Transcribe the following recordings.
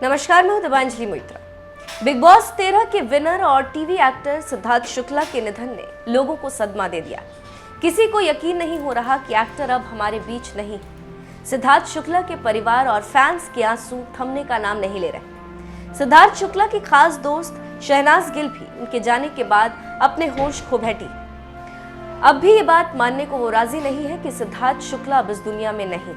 नमस्कार, मैं हूं दिव्यांजलि मोइत्रा। बिग बॉस 13 के विनर और टीवी एक्टर सिद्धार्थ शुक्ला के निधन ने लोगों को सदमा दे दिया। किसी को यकीन नहीं हो रहा कि एक्टर अब हमारे बीच नहीं। सिद्धार्थ शुक्ला के परिवार और फैंस के आंसू थमने का नाम नहीं ले रहे। सिद्धार्थ शुक्ला की खास दोस्त शहनाज गिल भी उनके जाने के बाद अपने होश खो बैठी। अब भी ये बात मानने को वो राजी नहीं है कि सिद्धार्थ शुक्ला अब इस दुनिया में नहीं।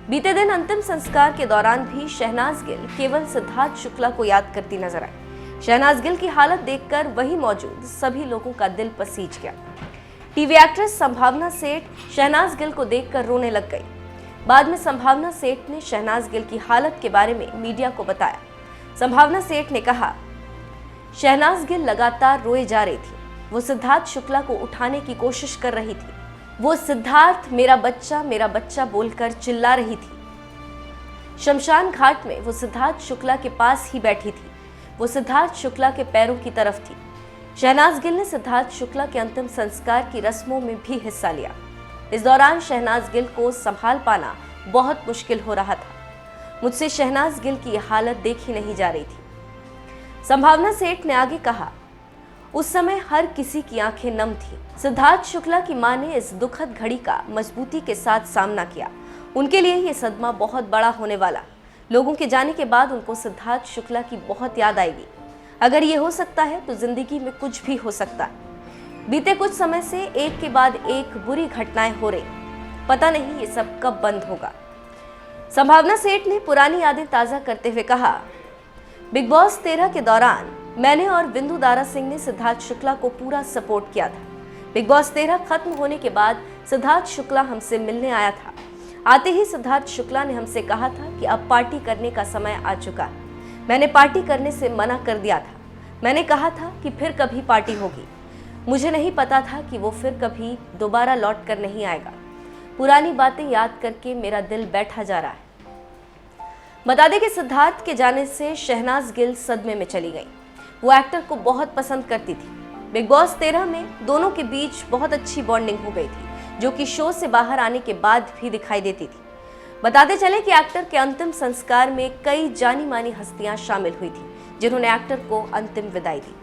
बीते दिन अंतिम संस्कार के दौरान भी शहनाज गिल केवल सिद्धार्थ शुक्ला को याद करती नजर आई। शहनाज गिल की हालत देखकर वहीं मौजूद सभी लोगों का दिल पसीज गया। टीवी एक्ट्रेस संभावना सेठ शहनाज गिल को देखकर रोने लग गई। बाद में संभावना सेठ ने शहनाज गिल की हालत के बारे में मीडिया को बताया। संभावना सेठ ने कहा, शहनाज गिल लगातार रोए जा रही थी। वो सिद्धार्थ शुक्ला को उठाने की कोशिश कर रही थी। वो सिद्धार्थ मेरा बच्चा बोलकर चिल्ला रही थी। शमशान घाट में वो सिद्धार्थ शुक्ला के पास ही बैठी थी। वो सिद्धार्थ शुक्ला के पैरों की तरफ थी। शहनाज गिल ने सिद्धार्थ शुक्ला के अंतिम संस्कार की रस्मों में भी हिस्सा लिया। इस दौरान शहनाज गिल को संभाल पाना बहुत मुश्किल हो रहा था। मुझसे शहनाज गिल की हालत देखी नहीं जा रही थी। संभावना सेठ ने आगे कहा, उस समय हर किसी की आंखें नम थी। सिद्धार्थ शुक्ला की मां ने इस दुखद घड़ी का मजबूती के साथ सामना किया। उनके लिए ये सदमा बहुत बड़ा होने वाला। लोगों के जाने के बाद उनको सिद्धार्थ शुक्ला की बहुत याद आएगी। अगर ये हो सकता है तो जिंदगी में कुछ भी हो सकता है। बीते कुछ समय से एक के बाद एक बुरी घटनाएं हो रही, पता नहीं ये सब कब बंद होगा। संभावना सेठ ने पुरानी यादें ताजा करते हुए कहा, बिग बॉस 13 के दौरान मैंने और बिंदु दारा सिंह ने सिद्धार्थ शुक्ला को पूरा सपोर्ट किया था। बिग बॉस 13 खत्म होने के बाद सिद्धार्थ शुक्ला हमसे मिलने आया था। आते ही सिद्धार्थ शुक्ला ने हमसे कहा था कि अब पार्टी करने का समय आ चुका है। मैंने पार्टी करने से मना कर दिया था। मैंने कहा था कि फिर कभी पार्टी होगी। मुझे नहीं पता था कि वो फिर कभी दोबारा लौट कर नहीं आएगा। पुरानी बातें याद करके मेरा दिल बैठा जा रहा है। बता दें कि सिद्धार्थ के जाने से शहनाज गिल सदमे में चली गई। वो एक्टर को बहुत पसंद करती थी। बिग बॉस 13 में दोनों के बीच बहुत अच्छी बॉन्डिंग हो गई थी, जो कि शो से बाहर आने के बाद भी दिखाई देती थी। बताते चले कि एक्टर के अंतिम संस्कार में कई जानी मानी हस्तियां शामिल हुई थी, जिन्होंने एक्टर को अंतिम विदाई दी।